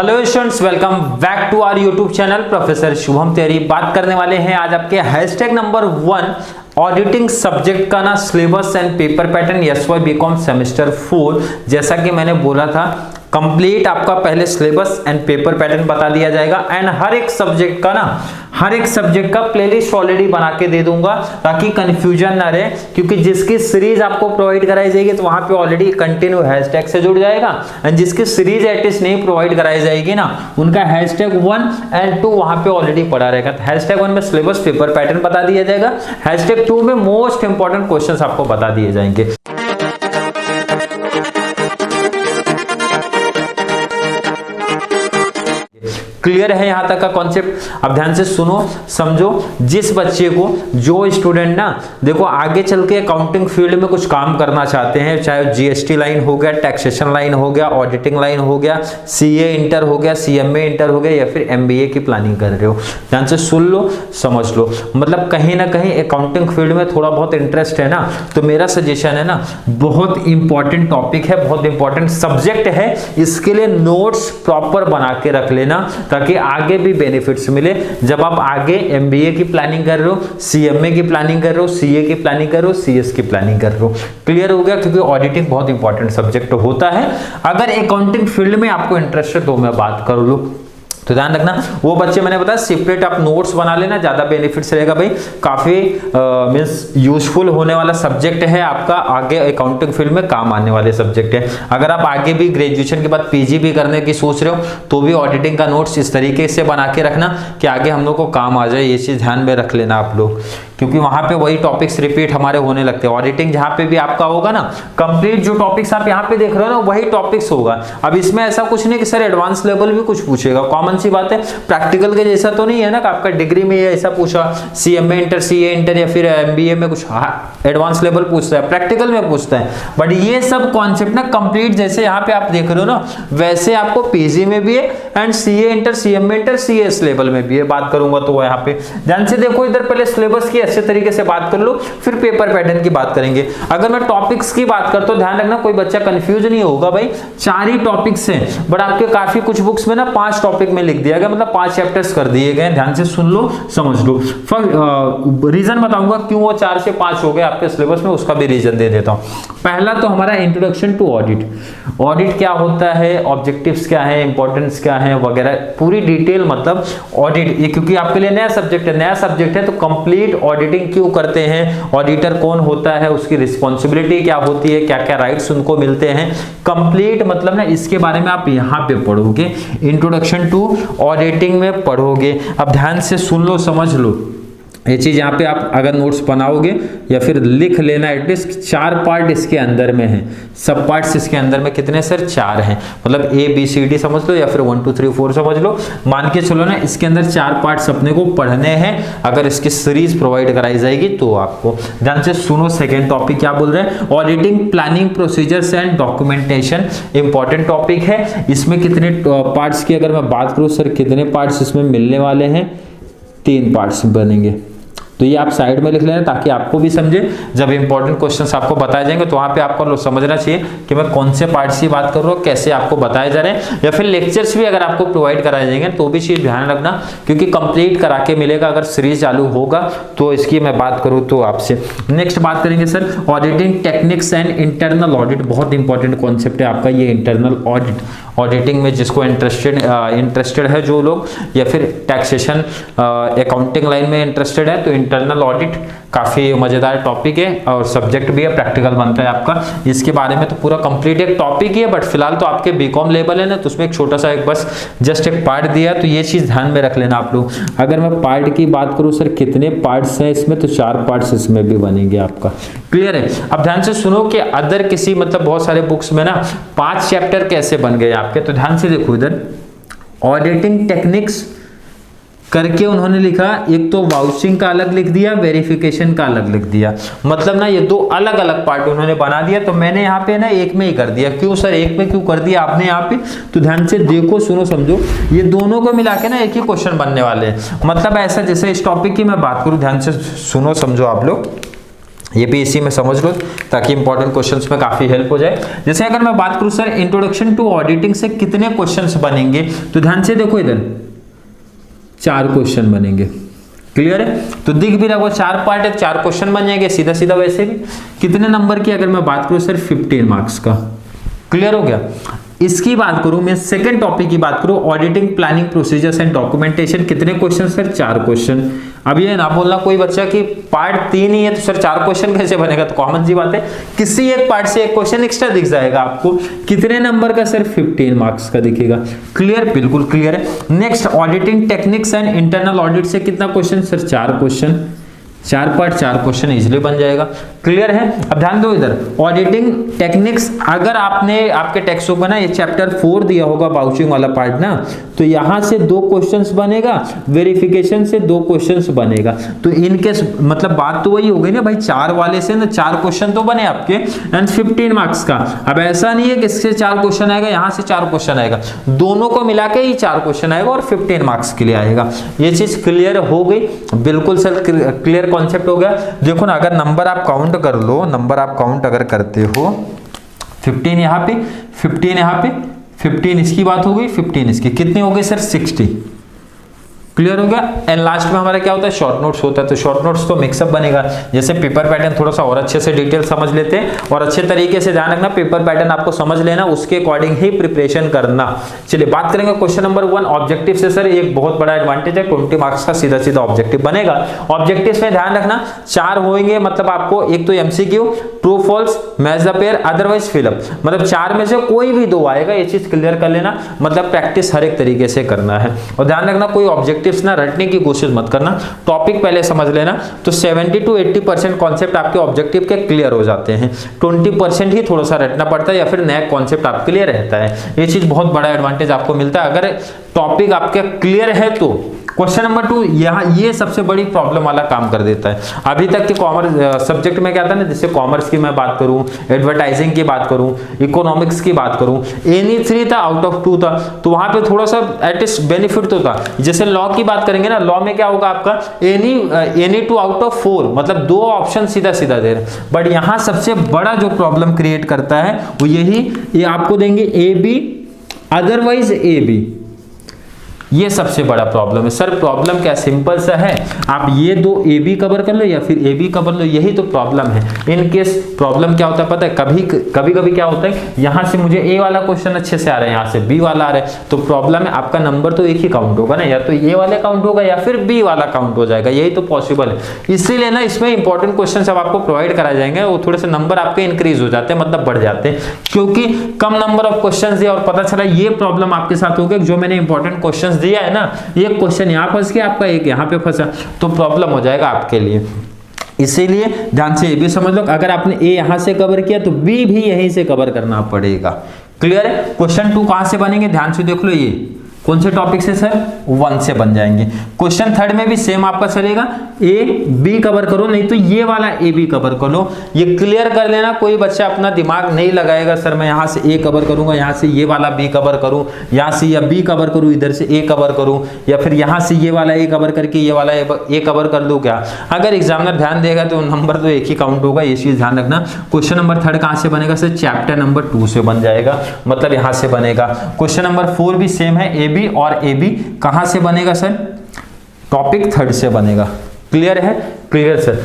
Hello students, welcome back to our YouTube channel professor Shubham Tiwari. बात करने वाले हैं आज आपके हैशटैग नंबर 1 ऑडिटिंग सब्जेक्ट का ना syllabus and paper pattern SY BCom semester 4। जैसा कि मैंने बोला था कंप्लीट आपका पहले सिलेबस एंड पेपर पैटर्न बता दिया जाएगा एंड हर एक सब्जेक्ट का प्लेलिस्ट ऑलरेडी बना के दे दूंगा ताकि कंफ्यूजन ना रहे, क्योंकि जिसकी सीरीज आपको प्रोवाइड कराई जाएगी तो वहां पे ऑलरेडी कंटिन्यू हैशटैग से जुड़ जाएगा एंड जिसकी सीरीज एटलीस्ट नहीं प्रोवाइड कराई जाएगी ना उनका हैशटैग 1 एंड 2 वहां पे ऑलरेडी पड़ा रहेगा। तो हैशटैग 1 में सिलेबस पेपर पैटर्न बता दिया जाएगा, हैशटैग 2 में मोस्ट इंपॉर्टेंट क्वेश्चंस आपको बता दिए जाएंगे। क्लियर है यहां तक का कॉन्सेप्ट? अब ध्यान से सुनो समझो। जिस बच्चे को जो स्टूडेंट ना देखो आगे चल के अकाउंटिंग फील्ड में कुछ काम करना चाहते हैं, चाहे जीएसटी लाइन हो गया, टैक्सेशन लाइन हो गया, ऑडिटिंग लाइन हो गया, सीए इंटर हो गया, सीएमए इंटर हो गया, या फिर एमबीए की प्लानिंग कर रहे हो, ध्यान से सुन लो समझ लो। मतलब कहीं ना कहीं अकाउंटिंग फील्ड में थोड़ा बहुत इंटरेस्ट है ना, तो मेरा सजेशन है ना, बहुत इंपॉर्टेंट टॉपिक है, बहुत इंपॉर्टेंट सब्जेक्ट है, इसके लिए नोट्स प्रॉपर बना के रख लेना ताकि आगे भी बेनिफिट्स मिले। जब आप आगे एमबीए की प्लानिंग कर रहे हो, सीएमए की प्लानिंग कर रहे हो, सीए की प्लानिंग कर रहे हो, सीएस की प्लानिंग कर रहे हो। क्लियर हो गया? क्योंकि ऑडिटिंग बहुत इंपॉर्टेंट सब्जेक्ट होता है। अगर अकाउंटिंग फील्ड में आपको इंटरेस्ट है तो मैं बात कर लूं तो ध्यान रखना वो बच्चे मैंने बताया सेपरेट आप नोट्स बना लेना, ज्यादा बेनिफिट्स रहेगा भाई। काफी मींस यूजफुल होने वाला सब्जेक्ट है आपका, आगे अकाउंटिंग फील्ड में काम आने वाले सब्जेक्ट है। अगर आप आगे भी ग्रेजुएशन के बाद पीजी भी करने की सोच रहे हो तो भी ऑडिटिंग का नोट्स इस तरीके से बना के रखना कि आगे हम लोग को काम आ जाए। ये चीज ध्यान में रख लेना आप लोग, क्योंकि वहां पे वही टॉपिक्स रिपीट हमारे होने लगते हैं। ऑडिटिंग जहां पे भी आपका होगा ना, कंप्लीट जो टॉपिक्स आप यहाँ पे देख रहे हो ना वही टॉपिक्स होगा। अब इसमें ऐसा कुछ नहीं कि सर एडवांस लेवल भी कुछ पूछेगा, कॉमन सी बात है। प्रैक्टिकल के जैसा तो नहीं है ना कि आपका डिग्री में ऐसा पूछा, सीएमए इंटर, सीए इंटर या फिर एमबीए में कुछ एडवांस लेवल पूछता है, प्रैक्टिकल में पूछता है। बट ये सब कॉन्सेप्ट ना कंप्लीट जैसे यहाँ पे आप देख रहे हो ना वैसे आपको पीजी में भी है and CA inter, CMA inter, CS level में भी है। बात करूंगा तो यहाँ पे ध्यान से देखो, इधर पहले सिलेबस की अच्छे तरीके से बात कर लो, फिर पेपर पैटर्न की बात करेंगे। अगर मैं टॉपिक्स की बात करता हूं ध्यान रखना कोई बच्चा कंफ्यूज नहीं होगा भाई। 4 ही टॉपिक्स हैं बट आपके काफी कुछ बुक्स में ना 5 टॉपिक में लिख दिया गया, मतलब 5 चैप्टर्स कर दिए गए। ध्यान से सुन लो समझ लो। रीजन बताऊंगा क्यों वो 4 से 5 हो गए आपके सिलेबस में, उसका भी रीजन दे देता हूं। पहला तो हमारा इंट्रोडक्शन टू ऑडिट, ऑडिट क्या होता है, ऑब्जेक्टिव्स क्या है, इंपॉर्टेंस क्या है वगैरह पूरी डिटेल। मतलब ऑडिट ये क्योंकि आपके लिए नया सब्जेक्ट है तो कंप्लीट ऑडिटिंग क्यों करते हैं, ऑडिटर कौन होता है, उसकी रिस्पॉन्सिबिलिटी क्या होती है, क्या क्या राइट्स उनको मिलते हैं, कंप्लीट मतलब ना इसके बारे में आप यहाँ पे पढ़ोगे, इंट्रोडक्शन टू ऑडिटिंग में पढ़ोगे। अब ध्यान से सुन लो समझ लो, ये चीज यहाँ पे आप अगर नोट्स बनाओगे या फिर लिख लेना, एटलीस्ट 4 पार्ट इसके अंदर में है। सब पार्ट्स इसके अंदर में कितने सर 4 हैं, मतलब ए बी सी डी समझ लो या फिर 1 2 3 4 समझ लो। मान के चलो ना इसके अंदर 4 पार्ट्स अपने को पढ़ने हैं अगर इसकी सीरीज प्रोवाइड कराई जाएगी तो आपको। ध्यान से सुनो सेकेंड टॉपिक क्या बोल रहे हैं, auditing planning procedures and documentation. Important topic है। इसमें कितने पार्ट्स की अगर मैं बात करूं सर, कितने पार्ट्स इसमें मिलने वाले हैं, 3 पार्ट्स बनेंगे। तो ये आप साइड में लिख लेना ताकि आपको भी समझे, जब इंपॉर्टेंट क्वेश्चंस आपको बताए जाएंगे तो वहां पे आपको समझना चाहिए कि मैं कौन से पार्ट्स की बात कर रहा हूँ, कैसे आपको बताए जा रहे हैं, या फिर लेक्चर्स भी अगर आपको प्रोवाइड कराए जाएंगे तो भी चीज ध्यान रखना, क्योंकि कंप्लीट करा के मिलेगा अगर सीरीज चालू होगा तो। इसकी मैं बात करूँ तो आपसे नेक्स्ट बात करेंगे sir auditing techniques and internal audit. बहुत इंपॉर्टेंट कॉन्सेप्ट है आपका ये इंटरनल ऑडिट। ऑडिटिंग में जिसको इंटरेस्टेड है जो लोग, या फिर टैक्सेशन अकाउंटिंग लाइन में इंटरेस्टेड है तो इंटरनल ऑडिट काफी मजेदार टॉपिक है और सब्जेक्ट भी है, प्रैक्टिकल बनता है आपका। इसके बारे में तो पूरा कंप्लीट एक टॉपिक ही है, बट फिलहाल तो आपके बीकॉम लेवल है ना तो उसमें एक छोटा सा एक बस जस्ट एक पार्ट दिया, तो ये चीज ध्यान में रख लेना आप लोग। अगर मैं पार्ट की बात करूं सर कितने पार्ट्स हैं इसमें, तो 4 पार्ट्स इसमें भी बनेंगे आपका। क्लियर है? अब ध्यान से सुनो कि अदर किसी मतलब बहुत सारे बुक्स में ना 5 चैप्टर कैसे बन गए आपके, तो ध्यान से देखो इधर ऑडिटिंग टेक्निक्स करके उन्होंने लिखा, एक तो वाउचिंग का अलग लिख दिया, वेरिफिकेशन का अलग लिख दिया। मतलब ना ये 2 अलग अलग पार्ट उन्होंने बना दिया, तो मैंने यहाँ पे ना एक में ही कर दिया। क्यों सर एक में क्यों कर दिया आपने यहाँ पे, तो ध्यान से देखो सुनो समझो, ये दोनों को मिला के ना एक ही क्वेश्चन बनने वाले हैं। मतलब ऐसा जैसे इस टॉपिक की मैं बात करूं, ध्यान से सुनो समझो आप लोग, ये भी इसी में समझ लो ताकि इंपॉर्टेंट क्वेश्चंस में काफी हेल्प हो जाए। जैसे अगर मैं बात करूं सर इंट्रोडक्शन टू ऑडिटिंग से कितने क्वेश्चंस बनेंगे, तो ध्यान से देखो इधर 4 क्वेश्चन बनेंगे। क्लियर है? तो दिख भी रहा वो 4 पार्ट है, 4 क्वेश्चन बन जाएंगे सीधा सीधा। वैसे भी कितने नंबर की अगर मैं बात करूं सर 15 मार्क्स का। क्लियर हो गया? इसकी बात करूं मैं सेकंड टॉपिक की बात करूं auditing planning procedures and documentation, कितने क्वेश्चन सर 4 क्वेश्चन। अब ये ना बोलना कोई बच्चा कि पार्ट 3 ही है तो सर 4 क्वेश्चन कैसे बनेगा, तो कॉमन सी बात है किसी एक पार्ट से एक क्वेश्चन एक्स्ट्रा दिख जाएगा आपको। कितने नंबर का सर 15 मार्क्स का दिखेगा। क्लियर? बिल्कुल क्लियर है। Next auditing techniques and internal audit से कितना question sir 4 question, 4 part 4 question easily बन जाएगा। क्लियर है? अब ध्यान दो इधर ऑडिटिंग टेक्निक्स, अगर आपने आपके टेक्स्ट बुक में ना ये चैप्टर 4 दिया होगा बाउचिंग वाला पार्ट ना, तो यहां से 2 क्वेश्चंस बनेगा, वेरिफिकेशन से 2 क्वेश्चंस बनेगा। तो इनके मतलब बात तो वही हो गई ना भाई, 4 वाले से ना 4 क्वेश्चन तो बने आपके एंड 15 मार्क्स का। अब ऐसा नहीं है कि इससे 4 क्वेश्चन आएगा यहां से 4 क्वेश्चन आएगा, दोनों को मिला के ही 4 क्वेश्चन आएगा और 15 मार्क्स के लिए आएगा। ये चीज क्लियर हो गई? बिल्कुल सर क्लियर कॉन्सेप्ट हो गया। देखो ना अगर नंबर आप काउंट कर लो, नंबर आप काउंट अगर करते हो 15 यहाँ पे, 15 यहाँ पे, 15 इसकी बात हो गई, 15 इसकी, कितनी हो गई सर 60। क्लियर हो गया? एंड लास्ट में हमारा क्या होता है शॉर्ट नोट्स होता है। तो शॉर्ट नोट्स तो मिक्सअप बनेगा, जैसे पेपर पैटर्न थोड़ा सा और अच्छे से डिटेल समझ लेते हैं और अच्छे तरीके से ध्यान रखना पेपर पैटर्न आपको समझ लेना, उसके अकॉर्डिंग ही प्रिपरेशन करना। चलिए बात करेंगे क्वेश्चन नंबर 1 ऑब्जेक्टिव से। सर एक बहुत बड़ा एडवांटेज है 20 मार्क्स का सीधा सीधा ऑब्जेक्टिव बनेगा। ऑब्जेक्टिव में ध्यान रखना 4 होंगे, मतलब आपको एक तो MCQ, true false, match the pair, otherwise fill up, मतलब 4 में से कोई भी 2 आएगा। ये चीज क्लियर कर लेना, मतलब प्रैक्टिस हर एक तरीके से करना है। और ध्यान रखना कोई ऑब्जेक्टिव ना रटने की कोशिश मत करना, टॉपिक पहले समझ लेना। तो 70 to 80% कॉन्सेप्ट आपके ऑब्जेक्टिव के क्लियर हो जाते हैं, 20% ही थोड़ा सा रटना पड़ता है या फिर नया कॉन्सेप्ट आपके लिए रहता है। ये चीज बहुत बड़ा एडवांटेज आपको मिलता है अगर टॉपिक आपके क्लियर है तो। क्वेश्चन नंबर 2 यहाँ ये सबसे बड़ी प्रॉब्लम वाला काम कर देता है। अभी तक के कॉमर्स सब्जेक्ट में क्या था ना, जैसे कॉमर्स की मैं बात करूं, एडवर्टाइजिंग की बात करूं, इकोनॉमिक्स की बात करूं, एनी 3 था आउट ऑफ 2 था, तो वहां पे थोड़ा सा एटलीस्ट बेनिफिट तो था। जैसे लॉ की बात करेंगे ना, लॉ में क्या होगा आपका एनी 2 आउट ऑफ 4, मतलब 2 ऑप्शन सीधा सीधा दे रहे हैं। बट यहाँ सबसे बड़ा जो प्रॉब्लम क्रिएट करता है वो यही, ये आपको देंगे A B otherwise A B, ये सबसे बड़ा प्रॉब्लम है। सर प्रॉब्लम क्या सिंपल सा है, आप ये 2 ए बी कवर कर लो या फिर ए बी कवर लो, यही तो प्रॉब्लम है। इन केस प्रॉब्लम क्या होता है पता है, कभी कभी क्या होता है यहां से मुझे ए वाला क्वेश्चन अच्छे से आ रहा है, यहां से बी वाला आ रहा है, तो प्रॉब्लम है आपका नंबर तो एक ही काउंट होगा ना, या तो ए वाला काउंट होगा या फिर बी वाला काउंट हो जाएगा, यही तो पॉसिबल है। इसीलिए ना इसमें इंपॉर्टेंट क्वेश्चन सब आपको प्रोवाइड कराए जाएंगे, वो थोड़े से नंबर आपके इंक्रीज हो जाते हैं, मतलब बढ़ जाते हैं, क्योंकि कम नंबर ऑफ क्वेश्चन दिया और पता चला ये प्रॉब्लम आपके साथ हो गया, जो मैंने इंपॉर्टेंट क्वेश्चन दिया है ना, एक क्वेश्चन यहां फंस गया आपका, एक यहां पे फंसा, तो प्रॉब्लम हो जाएगा आपके लिए। इसीलिए ध्यान से ये भी समझ लो, अगर आपने ए यहां से कवर किया तो बी भी यहीं से कवर करना पड़ेगा। क्लियर है? क्वेश्चन 2 कहां से बनेंगे ध्यान से देख लो, ये कौन से टॉपिक से सर 1 से बन जाएंगे। क्वेश्चन 3 में भी सेम आपका चलेगा, ए बी कवर करो, नहीं तो ये वाला ए बी कवर कर लो। ये क्लियर कर लेना, कोई बच्चा अपना दिमाग नहीं लगाएगा सर मैं यहाँ से ए कवर करूंगा, यहाँ से ये वाला बी कवर करूं, यहाँ से या बी कवर करूं, इधर से ए कवर करूं, या फिर यहाँ से ये वाला ए कवर करके ये वाला ए कवर कर लूं क्या। अगर एग्जामिनर ध्यान देगा तो नंबर तो एक ही काउंट होगा, ये चीज ध्यान रखना। क्वेश्चन नंबर 3 कहां से बनेगा सर, चैप्टर नंबर 2 से बन जाएगा, मतलब यहां से बनेगा। क्वेश्चन नंबर 4 भी सेम है, ए बी और ए बी कहां से बनेगा सर, टॉपिक 3 से बनेगा। क्लियर है? Clear sir.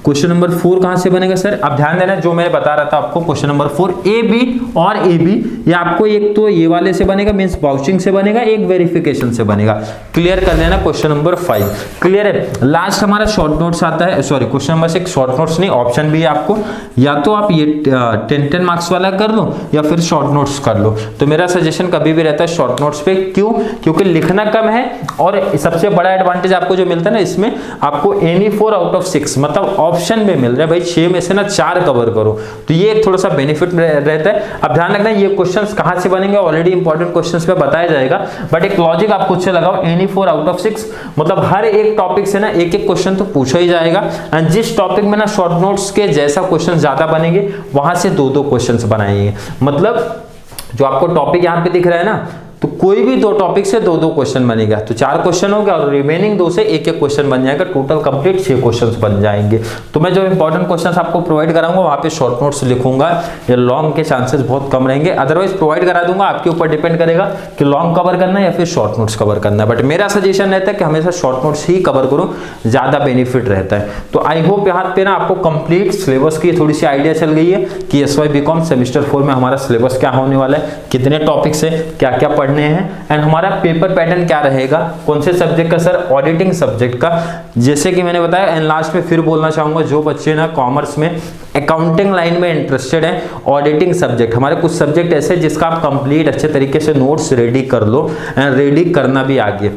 क्वेश्चन नंबर 4 कहां से बनेगा सर, अब ध्यान देना जो मैं बता रहा था आपको, क्वेश्चन नंबर 4 ए बी और ए बी, ये आपको एक तो ये वाले से बनेगा, मींस बाउचिंग से बनेगा, एक वेरिफिकेशन से बनेगा। क्लियर कर लेना। क्वेश्चन नंबर 5 क्लियर है। लास्ट हमारा शॉर्ट नोट्स आता है, sorry question number 6 short notes नहीं, ऑप्शन भी है आपको, या तो आप ये 10 मार्क्स वाला कर लो या फिर शॉर्ट नोट्स कर लो। तो मेरा सजेशन कभी भी रहता है शॉर्ट नोट्स पे, क्यों? क्योंकि लिखना कम है और सबसे बड़ा एडवांटेज आपको जो मिलता है ना इसमें, आपको एनी 4 आउट ऑफ 6 मतलब ऑप्शन में मिल रहा है भाई, 6 में से ना 4 कवर करो, तो ये एक थोड़ा सा बेनिफिट रहता है। अब ध्यान रखना ये क्वेश्चंस कहां से बनेंगे, ऑलरेडी इंपॉर्टेंट क्वेश्चंस पे बताया जाएगा, बट एक लॉजिक आप खुद से लगाओ, एनी 4 आउट ऑफ 6 मतलब हर एक टॉपिक से ना एक एक क्वेश्चन तो पूछा ही जाएगा, एंड जिस टॉपिक में ना शॉर्ट नोट्स के जैसा क्वेश्चन ज्यादा बनेंगे वहां से 2-2 क्वेश्चन बनाएंगे। मतलब जो आपको टॉपिक यहाँ पे दिख रहा है ना, तो कोई भी 2 टॉपिक से 2-2 क्वेश्चन बनेगा, तो 4 क्वेश्चन हो गया और रिमेनिंग 2 से 1-1 क्वेश्चन बन जाएगा, टोटल कंप्लीट 6 क्वेश्चन बन जाएंगे। तो मैं जो इंपॉर्टेंट क्वेश्चन आपको प्रोवाइड कराऊंगा वहां पे शॉर्ट नोट्स लिखूंगा, ये लॉन्ग के चांसेस बहुत कम रहेंगे, अदरवाइज प्रोवाइड करा दूंगा, आपके ऊपर डिपेंड करेगा कि लॉन्ग कवर करना है या फिर शॉर्ट नोट्स कवर करना है। बट मेरा सजेशन रहता है कि हमेशा शॉर्ट नोट्स ही कवर करो, ज्यादा बेनिफिट रहता है। तो आई होप यहाँ पे ना आपको कंप्लीट सिलेबस की थोड़ी सी आइडिया चल गई है कि एसवाई बीकॉम सेमेस्टर 4 में हमारा सिलेबस क्या होने वाला है, कितने टॉपिक्स है, क्या क्या पढ़ने हैं, एंड हमारा पेपर पैटर्न क्या रहेगा, कौन से सब्जेक्ट का सर, ऑडिटिंग सब्जेक्ट का, जैसे कि मैंने बताया। एंड लास्ट में फिर बोलना चाहूंगा, जो बच्चे ना कॉमर्स में अकाउंटिंग लाइन में इंटरेस्टेड है, ऑडिटिंग सब्जेक्ट, हमारे कुछ सब्जेक्ट ऐसे जिसका आप कंप्लीट अच्छे तरीके से नोट्स रेडी कर लो एंड रेडी करना भी आगे,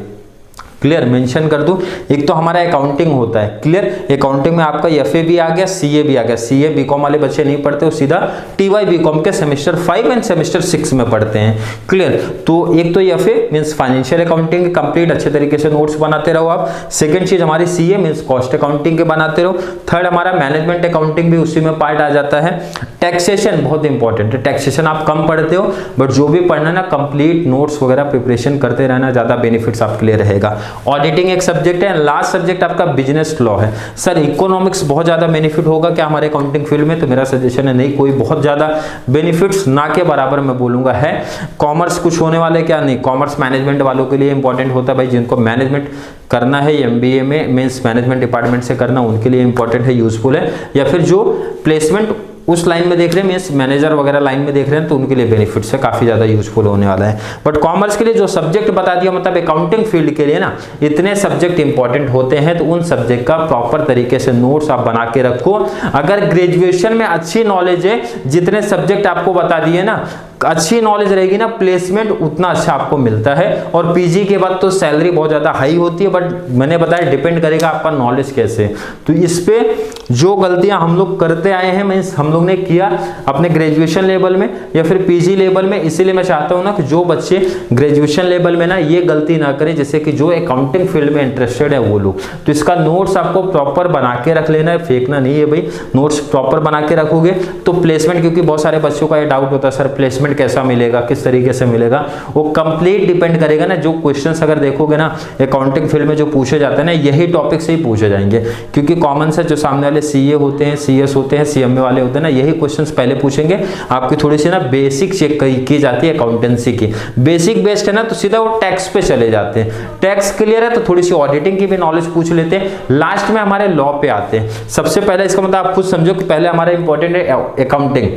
क्लियर मेंशन कर दूं। एक तो हमारा अकाउंटिंग होता है, क्लियर, अकाउंटिंग में आपका एफए भी आ गया, सीए भी आ गया। सीए बीकॉम वाले बच्चे नहीं पढ़ते, वो सीधा टीवाई बीकॉम के सेमेस्टर 5 एंड सेमेस्टर 6 में पढ़ते हैं, क्लियर। तो एक तो एफए मींस फाइनेंशियल अकाउंटिंग के कंप्लीट अच्छे तरीके से नोट्स बनाते रहो आप। सेकंड चीज हमारी सीए मींस कॉस्ट अकाउंटिंग के बनाते रहो। थर्ड हमारा मैनेजमेंट अकाउंटिंग भी उसी में पार्ट आ जाता है। टैक्सेशन बहुत इंपॉर्टेंट है, टैक्सेशन आप कम पढ़ते हो बट जो भी पढ़ना ना कंप्लीट नोट्स वगैरह प्रिपरेशन करते रहना, ज्यादा बेनिफिट्स आपके लिए रहेगा। ऑडिटिंग एक सब्जेक्ट है, लास्ट सब्जेक्ट आपका बिजनेस लॉ है। सर इकोनॉमिक्स बहुत ज्यादा बेनिफिट होगा क्या हमारे अकाउंटिंग फील्ड में, तो मेरा सजेशन है नहीं, कोई बहुत ज्यादा बेनिफिट्स ना के बराबर मैं बोलूंगा है। कॉमर्स कुछ होने वाले क्या नहीं, कॉमर्स मैनेजमेंट वालों के लिए इंपॉर्टेंट होता है भाई, जिनको मैनेजमेंट करना है एमबीए में मींस मैनेजमेंट डिपार्टमेंट से करना, उनके लिए इंपॉर्टेंट है, यूजफुल है। या फिर जो प्लेसमेंट उस लाइन में देख रहे हैं मींस मैनेजर वगैरह लाइन में देख रहे हैं, तो उनके लिए बेनिफिट्स है, काफी ज्यादा यूजफुल होने वाला है। बट कॉमर्स के लिए जो सब्जेक्ट बता दिया, मतलब अकाउंटिंग फील्ड के लिए ना इतने सब्जेक्ट इंपॉर्टेंट होते हैं, तो उन सब्जेक्ट का प्रॉपर तरीके से नोट्स आप बना के रखो। अगर ग्रेजुएशन में अच्छी नॉलेज है, जितने सब्जेक्ट आपको बता दिए ना, अच्छी नॉलेज रहेगी ना, प्लेसमेंट उतना अच्छा आपको मिलता है। और पीजी के बाद तो सैलरी बहुत ज्यादा हाई होती है, बट मैंने बताया डिपेंड करेगा आपका नॉलेज कैसे। तो इस पे जो गलतियां हम लोग करते आए हैं, मींस हम लोग ने किया अपने ग्रेजुएशन लेवल में या फिर पीजी लेवल में, इसीलिए मैं चाहता हूं ना कि जो बच्चे ग्रेजुएशन लेवल में ना ये गलती ना करें, जैसे कि जो अकाउंटिंग फील्ड में इंटरेस्टेड है वो लोग। तो इसका नोट्स आपको प्रॉपर बना के रख लेना है, फेंकना नहीं है भाई। नोट्स प्रॉपर बना के रखोगे तो प्लेसमेंट, क्योंकि बहुत सारे बच्चों का ये डाउट होता है सर प्लेसमेंट कैसा मिलेगा, किस तरीके से मिलेगा, वो कंप्लीट डिपेंड करेगा ना। जो क्वेश्चंस अगर देखोगे ना अकाउंटिंग फील्ड में जो पूछे जाते हैं ना, यही टॉपिक से ही पूछे जाएंगे, क्योंकि कॉमन से जो सामने वाले सीए होते हैं, सीएस होते हैं, सीएमए वाले होते हैं ना, यही क्वेश्चंस पहले पूछेंगे। आपकी थोड़ी सी ना बेसिक चेक की जाती है अकाउंटेंसी की, बेसिक बेस्ड है ना, तो सीधा वो टैक्स पे चले जाते हैं। टैक्स क्लियर है तो थोड़ी सी ऑडिटिंग की भी नॉलेज पूछ लेते हैं, लास्ट में हमारे लॉ पे आते हैं। सबसे पहले इसका मतलब आप खुद समझो कि पहले हमारा इंपॉर्टेंट है अकाउंटिंग,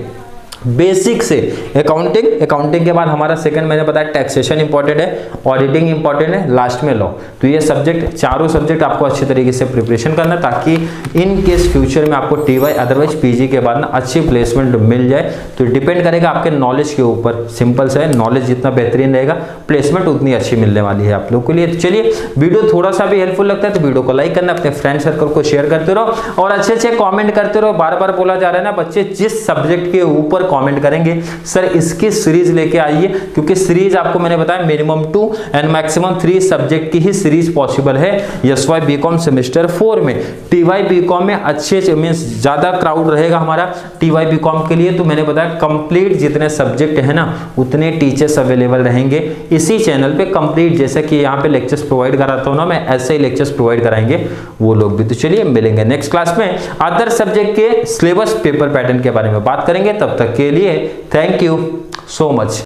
बेसिक से अकाउंटिंग, अकाउंटिंग के बाद हमारा सेकंड मैंने बताया टैक्सेशन इंपॉर्टेंट है, ऑडिटिंग इंपॉर्टेंट है, लास्ट में लॉ। तो ये सब्जेक्ट, चारों सब्जेक्ट आपको अच्छे तरीके से प्रिपरेशन करना, ताकि इन केस फ्यूचर में आपको टीवाई अदरवाइज पीजी के बाद ना अच्छी प्लेसमेंट मिल जाए। तो डिपेंड करेगा आपके नॉलेज के ऊपर, सिंपल सा है, नॉलेज जितना बेहतरीन रहेगा प्लेसमेंट उतनी अच्छी मिलने वाली है आप लोग के लिए। तो चलिए, वीडियो थोड़ा सा भी हेल्पफुल लगता है तो वीडियो को लाइक करना, अपने फ्रेंड सर्कल को शेयर करते रहो और अच्छे अच्छे कॉमेंट करते रहो। बार बार बोला जा रहा है ना बच्चे, जिस सब्जेक्ट के ऊपर कमेंट करेंगे सर इसकी सीरीज लेके आइए, क्योंकि सीरीज आपको मैंने बताया मिनिमम 2 एंड मैक्सिमम 3 सब्जेक्ट की ही सीरीज पॉसिबल है एसवाई बीकॉम सेमेस्टर 4 में। टीवाई बीकॉम में अच्छे मींस ज्यादा क्राउड रहेगा हमारा टीवाई बीकॉम के लिए, तो मैंने बताया कंप्लीट जितने सब्जेक्ट है ना उतने टीचर्स अवेलेबल रहेंगे इसी चैनल पे कंप्लीट। जैसे कि यहाँ पे लेक्चर्स प्रोवाइड कराता हूँ ना मैं, ऐसे ही लेक्चर्स प्रोवाइड कराएंगे वो लोग भी। तो चलिए मिलेंगे नेक्स्ट क्लास में, अदर सब्जेक्ट के सिलेबस पेपर पैटर्न के बारे में बात करेंगे। तब तक के लिए थैंक यू सो मच।